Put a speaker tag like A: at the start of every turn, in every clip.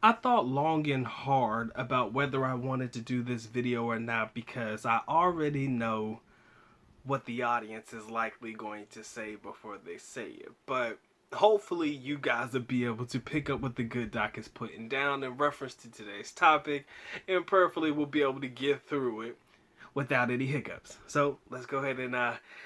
A: I thought long and hard about whether I wanted to do this video or not because I already know what the audience is likely going to say before they say it. But hopefully you guys will be able to pick up what the good doc is putting down in reference to today's topic, and prayerfully we'll be able to get through it without any hiccups. So let's go ahead and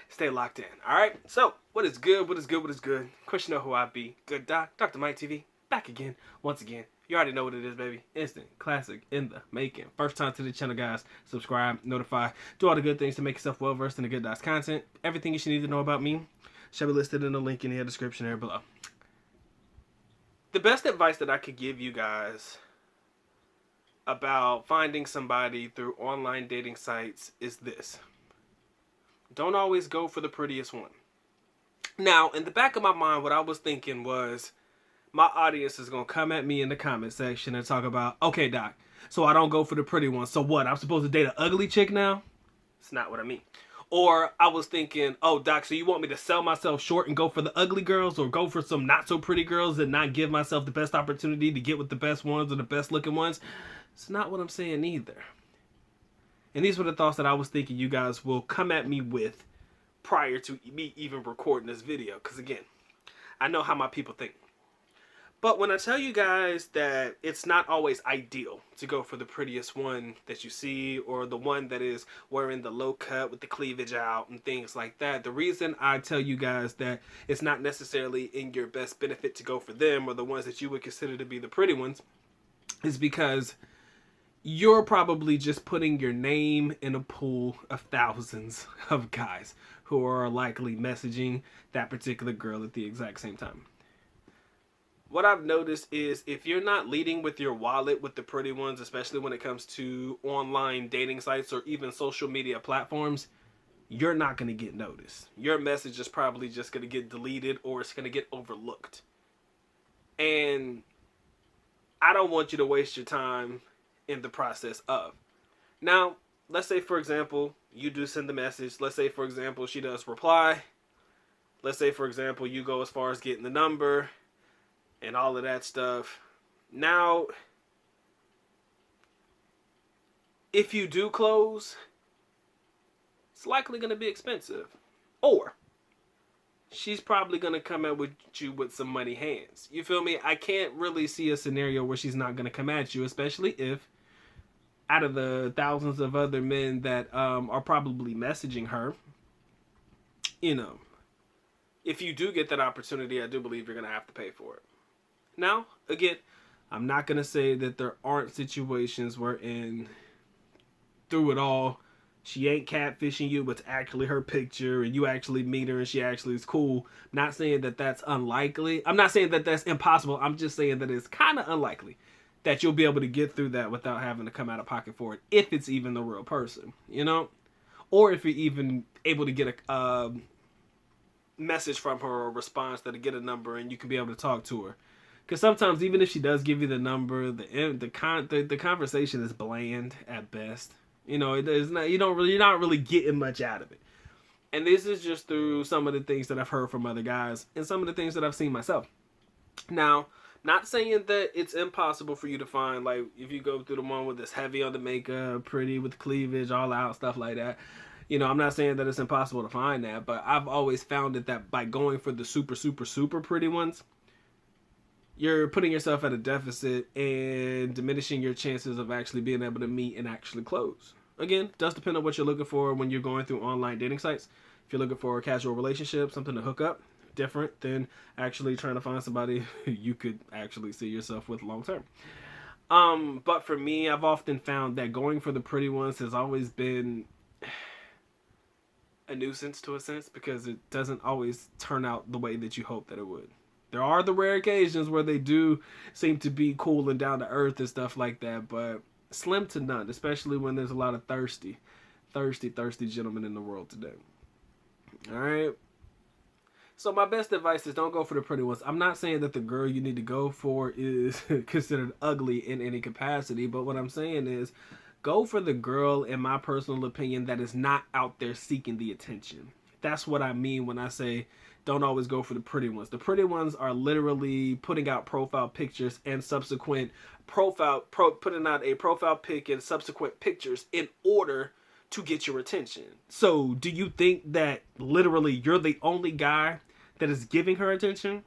A: stay locked in. All right. So what is good? What is good? What is good? Of course you know who I be. Good Doc, Dr. Mike TV, back again, once again. You already know what it is, baby. Instant classic in the making. First time to the channel, guys. Subscribe, notify, do all the good things to make yourself well versed in the Good Doc's content. Everything you should need to know about me shall be listed in the link in the description area below. The best advice that I could give you guys about finding somebody through online dating sites is this: don't always go for the prettiest one. Now, in the back of my mind, what I was thinking was, my audience is going to come at me in the comment section and talk about, okay, Doc, so I don't go for the pretty one. So what? I'm supposed to date an ugly chick now? It's not what I mean. Or I was thinking, oh, Doc, so you want me to sell myself short and go for the ugly girls, or go for some not so pretty girls and not give myself the best opportunity to get with the best ones or the best looking ones? It's not what I'm saying either. And these were the thoughts that I was thinking you guys will come at me with prior to me even recording this video. Because again, I know how my people think. But when I tell you guys that it's not always ideal to go for the prettiest one that you see, or the one that is wearing the low cut with the cleavage out and things like that, the reason I tell you guys that it's not necessarily in your best benefit to go for them, or the ones that you would consider to be the pretty ones, is because you're probably just putting your name in a pool of thousands of guys who are likely messaging that particular girl at the exact same time. What I've noticed is, if you're not leading with your wallet with the pretty ones, especially when it comes to online dating sites or even social media platforms, you're not going to get noticed. Your message is probably just going to get deleted, or it's going to get overlooked. And I don't want you to waste your time in the process of. Now, let's say, for example, you do send the message. Let's say, for example, she does reply. Let's say, for example, you go as far as getting the number and all of that stuff. Now, if you do close, it's likely going to be expensive. Or she's probably going to come at with you with some money hands. You feel me? I can't really see a scenario where she's not going to come at you, especially if, out of the thousands of other men that are probably messaging her, you know, if you do get that opportunity, I do believe you're going to have to pay for it. Now, again, I'm not going to say that there aren't situations wherein, through it all, she ain't catfishing you, but it's actually her picture and you actually meet her and she actually is cool. I'm not saying that that's unlikely. I'm not saying that that's impossible. I'm just saying that it's kind of unlikely that you'll be able to get through that without having to come out of pocket for it, if it's even the real person, you know? Or if you're even able to get a message from her, or a response, that to get a number and you can be able to talk to her. Because sometimes, even if she does give you the number, the conversation is bland at best. You know, it's not, you're not really getting much out of it. And this is just through some of the things that I've heard from other guys and some of the things that I've seen myself. Now, not saying that it's impossible for you to find, like, if you go through the one with this heavy on the makeup, pretty with cleavage, all out, stuff like that. You know, I'm not saying that it's impossible to find that, but I've always found it that by going for the super, super, super pretty ones, you're putting yourself at a deficit and diminishing your chances of actually being able to meet and actually close. Again, it does depend on what you're looking for when you're going through online dating sites. If you're looking for a casual relationship, something to hook up, different than actually trying to find somebody you could actually see yourself with long term. But for me, I've often found that going for the pretty ones has always been a nuisance to a sense, because it doesn't always turn out the way that you hope that it would. There are the rare occasions where they do seem to be cool and down to earth and stuff like that, but slim to none, especially when there's a lot of thirsty gentlemen in the world today. All right. So my best advice is, don't go for the pretty ones. I'm not saying that the girl you need to go for is considered ugly in any capacity, but what I'm saying is, go for the girl, in my personal opinion, that is not out there seeking the attention. That's what I mean when I say don't always go for the pretty ones. The pretty ones are literally putting out profile pictures and subsequent putting out a profile pic and subsequent pictures in order to get your attention. So, do you think that literally you're the only guy that is giving her attention?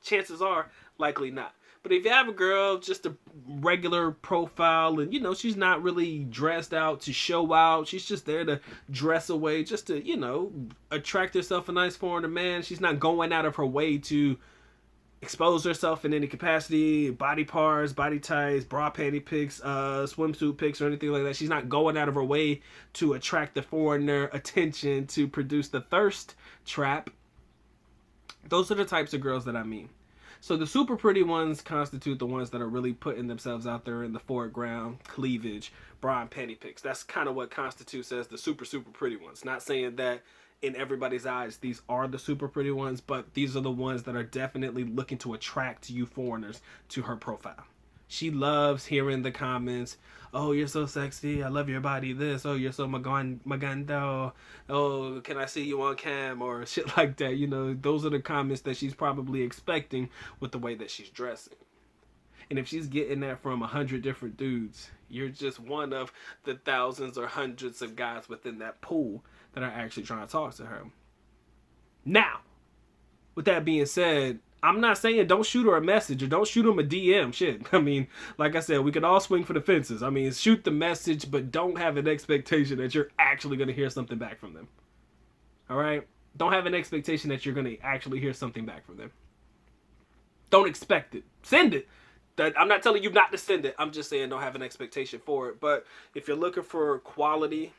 A: Chances are likely not. But if you have a girl, just a regular profile, and she's not really dressed out to show out, she's just there to dress away, just to, attract herself a nice foreigner man. She's not going out of her way to expose herself in any capacity, body parts, body types, bra panty pics, swimsuit pics, or anything like that. She's not going out of her way to attract the foreigner attention to produce the thirst trap. Those are the types of girls that I mean. So the super pretty ones constitute the ones that are really putting themselves out there in the foreground, cleavage, bra and panty pics. That's kind of what constitutes as the super, super pretty ones. Not saying that in everybody's eyes these are the super pretty ones, but these are the ones that are definitely looking to attract you foreigners to her profile. She loves hearing the comments, oh, you're so sexy, I love your body, this, oh, you're so magando, oh, can I see you on cam, or shit like that. Those are the comments that she's probably expecting with the way that she's dressing. And if she's getting that from 100 different dudes, you're just one of the thousands or hundreds of guys within that pool that are actually trying to talk to her. Now, with that being said, I'm not saying don't shoot her a message or don't shoot him a DM. Shit. I mean, like I said, we could all swing for the fences. I mean, shoot the message, but don't have an expectation that you're actually going to hear something back from them. All right? Don't have an expectation that you're going to actually hear something back from them. Don't expect it. Send it. I'm not telling you not to send it. I'm just saying don't have an expectation for it. But if you're looking for quality,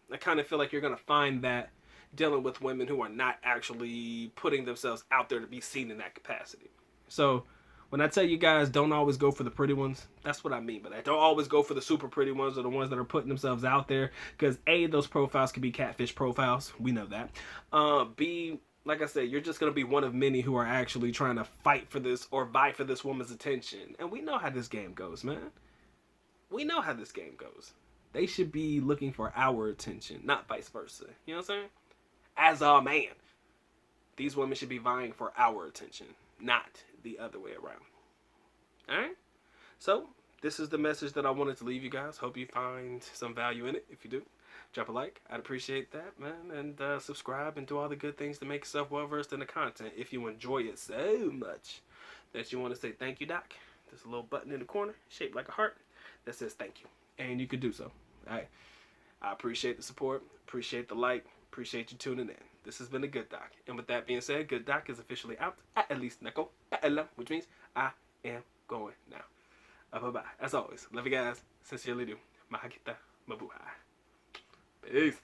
A: I kind of feel like you're going to find that dealing with women who are not actually putting themselves out there to be seen in that capacity. So when I tell you guys don't always go for the pretty ones, that's what I mean by that. Don't always go for the super pretty ones or the ones that are putting themselves out there, because A, those profiles can be catfish profiles. We know that. B, like I said, you're just going to be one of many who are actually trying to fight for this or vie for this woman's attention. And we know how this game goes, man. We know how this game goes. They should be looking for our attention, not vice versa. You know what I'm saying? As a man, these women should be vying for our attention, not the other way around. Alright? So, this is the message that I wanted to leave you guys. Hope you find some value in it. If you do, drop a like. I'd appreciate that, man. And subscribe and do all the good things to make yourself well-versed in the content. If you enjoy it so much that you want to say thank you, Doc, there's a little button in the corner shaped like a heart that says thank you. And you could do so. Alright? I appreciate the support. Appreciate the like. Appreciate you tuning in. This has been a Good Doc. And with that being said, Good Doc is officially out. At least Neko. Which means I am going now. Bye-bye. As always, love you guys. Sincerely do. Mahakita. Mabuhay. Peace.